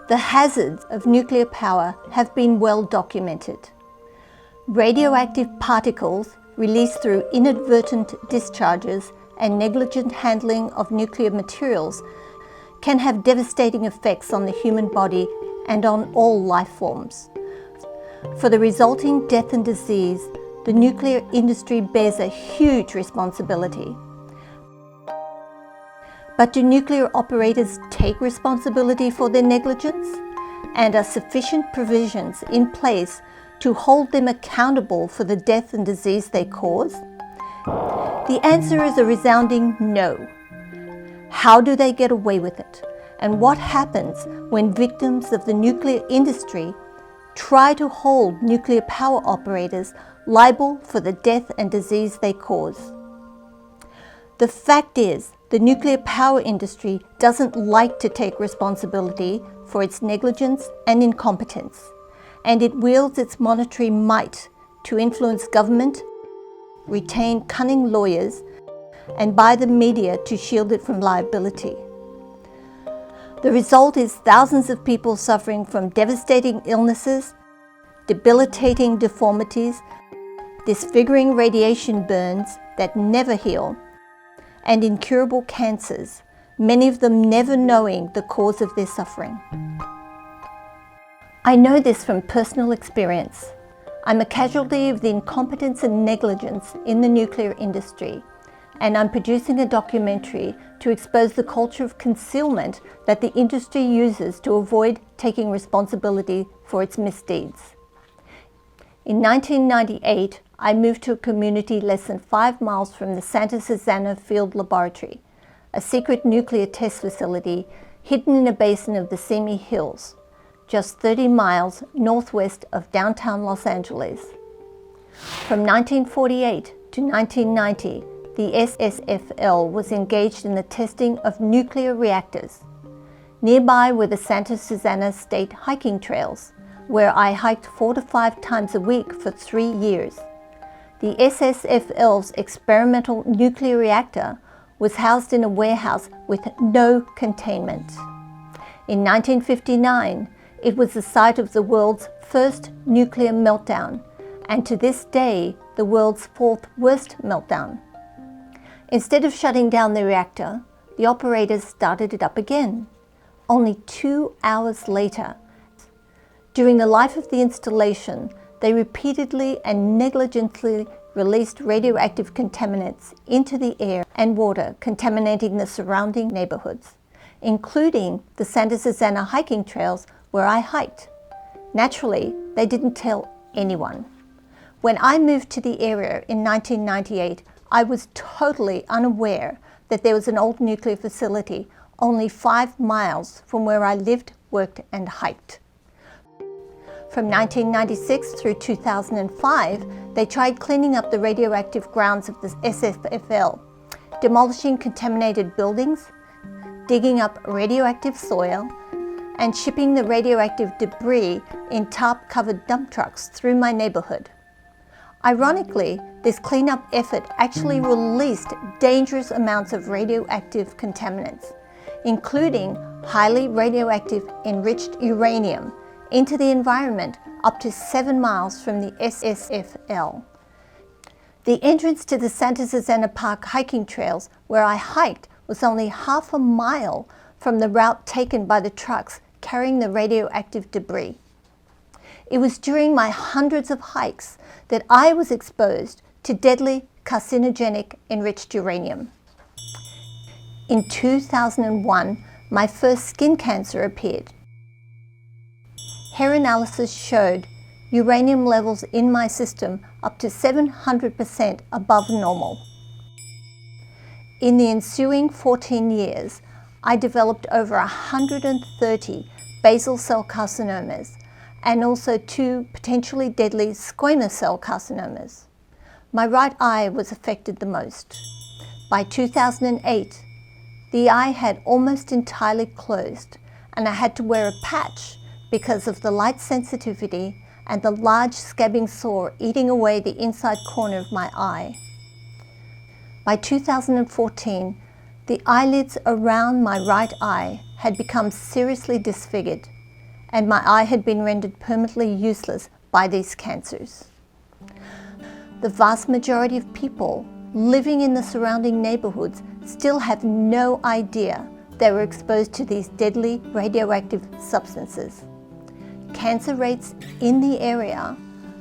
The hazards of nuclear power have been well documented. Radioactive particles released through inadvertent discharges and negligent handling of nuclear materials can have devastating effects on the human body and on all life forms. For the resulting death and disease, the nuclear industry bears a huge responsibility. But do nuclear operators take responsibility for their negligence? And are sufficient provisions in place to hold them accountable for the death and disease they cause? The answer is a resounding no. How do they get away with it? And what happens when victims of the nuclear industry try to hold nuclear power operators liable for the death and disease they cause? The fact is, the nuclear power industry doesn't like to take responsibility for its negligence and incompetence, and it wields its monetary might to influence government, retain cunning lawyers, and buy the media to shield it from liability. The result is thousands of people suffering from devastating illnesses, debilitating deformities, disfiguring radiation burns that never heal, and incurable cancers, many of them never knowing the cause of their suffering. I know this from personal experience. I'm a casualty of the incompetence and negligence in the nuclear industry, and I'm producing a documentary to expose the culture of concealment that the industry uses to avoid taking responsibility for its misdeeds. In 1998, I moved to a community less than 5 miles from the Santa Susana Field Laboratory, a secret nuclear test facility hidden in a basin of the Simi Hills, just 30 miles northwest of downtown Los Angeles. From 1948 to 1990, the SSFL was engaged in the testing of nuclear reactors. Nearby were the Santa Susana State hiking trails, where I hiked 4 to 5 times a week for 3 years. The SSFL's experimental nuclear reactor was housed in a warehouse with no containment. In 1959, it was the site of the world's first nuclear meltdown, and to this day, the world's 4th worst meltdown. Instead of shutting down the reactor, the operators started it up again, only 2 hours later. During the life of the installation, they repeatedly and negligently released radioactive contaminants into the air and water, contaminating the surrounding neighborhoods, including the Santa Susana hiking trails where I hiked. Naturally, they didn't tell anyone. When I moved to the area in 1998, I was totally unaware that there was an old nuclear facility only 5 miles from where I lived, worked, and hiked. From 1996 through 2005, they tried cleaning up the radioactive grounds of the SSFL, demolishing contaminated buildings, digging up radioactive soil, and shipping the radioactive debris in tarp-covered dump trucks through my neighborhood. Ironically, this cleanup effort actually released dangerous amounts of radioactive contaminants, including highly radioactive enriched uranium, into the environment up to 7 miles from the SSFL. The entrance to the Santa Susana Park hiking trails where I hiked was only half a mile from the route taken by the trucks carrying the radioactive debris. It was during my hundreds of hikes that I was exposed to deadly carcinogenic enriched uranium. In 2001, my first skin cancer appeared. Hair analysis showed uranium levels in my system up to 700% above normal. In the ensuing 14 years, I developed over 130 basal cell carcinomas and also 2 potentially deadly squamous cell carcinomas. My right eye was affected the most. By 2008, the eye had almost entirely closed, and I had to wear a patch because of the light sensitivity and the large scabbing sore eating away the inside corner of my eye. By 2014, the eyelids around my right eye had become seriously disfigured, and my eye had been rendered permanently useless by these cancers. The vast majority of people living in the surrounding neighborhoods still have no idea they were exposed to these deadly radioactive substances. Cancer rates in the area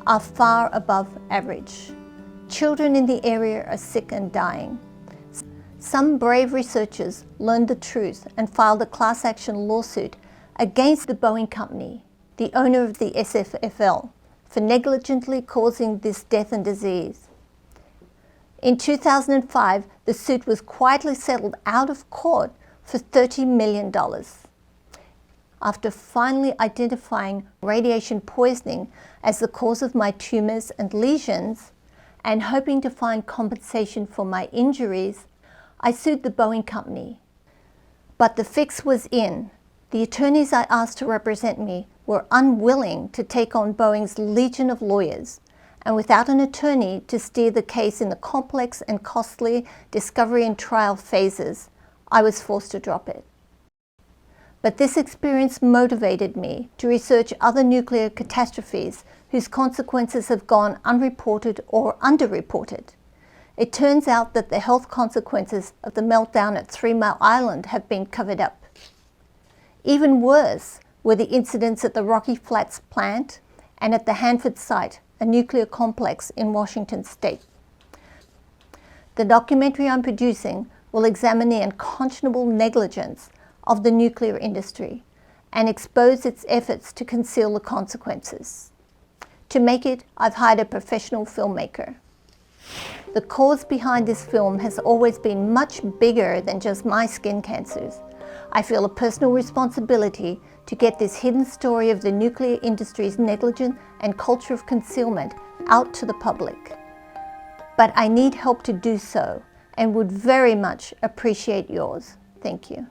are far above average. Children in the area are sick and dying. Some brave researchers learned the truth and filed a class action lawsuit against the Boeing company, the owner of the SFFL, for negligently causing this death and disease. In 2005, the suit was quietly settled out of court for $30 million. After finally identifying radiation poisoning as the cause of my tumors and lesions, and hoping to find compensation for my injuries, I sued the Boeing company. But the fix was in. The attorneys I asked to represent me were unwilling to take on Boeing's legion of lawyers, and without an attorney to steer the case in the complex and costly discovery and trial phases, I was forced to drop it. But this experience motivated me to research other nuclear catastrophes whose consequences have gone unreported or underreported. It turns out that the health consequences of the meltdown at 3 Mile Island have been covered up. Even worse were the incidents at the Rocky Flats plant and at the Hanford site, a nuclear complex in Washington state. The documentary I'm producing will examine the unconscionable negligence of the nuclear industry and expose its efforts to conceal the consequences. To make it, I've hired a professional filmmaker. The cause behind this film has always been much bigger than just my skin cancers. I feel a personal responsibility to get this hidden story of the nuclear industry's negligence and culture of concealment out to the public. But I need help to do so and would very much appreciate yours. Thank you.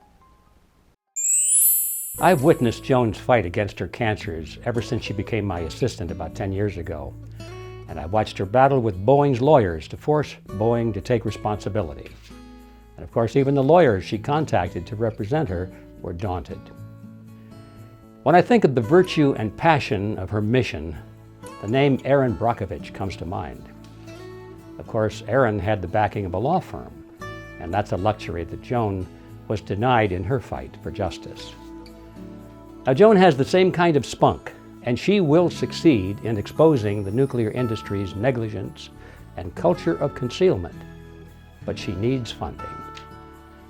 I've witnessed Joan's fight against her cancers ever since she became my assistant about 10 years ago. And I watched her battle with Boeing's lawyers to force Boeing to take responsibility. And of course, even the lawyers she contacted to represent her were daunted. When I think of the virtue and passion of her mission, the name Erin Brockovich comes to mind. Of course, Erin had the backing of a law firm, and that's a luxury that Joan was denied in her fight for justice. Now, Joan has the same kind of spunk, and she will succeed in exposing the nuclear industry's negligence and culture of concealment, but she needs funding.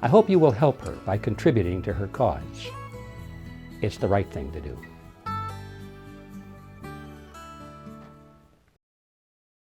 I hope you will help her by contributing to her cause. It's the right thing to do.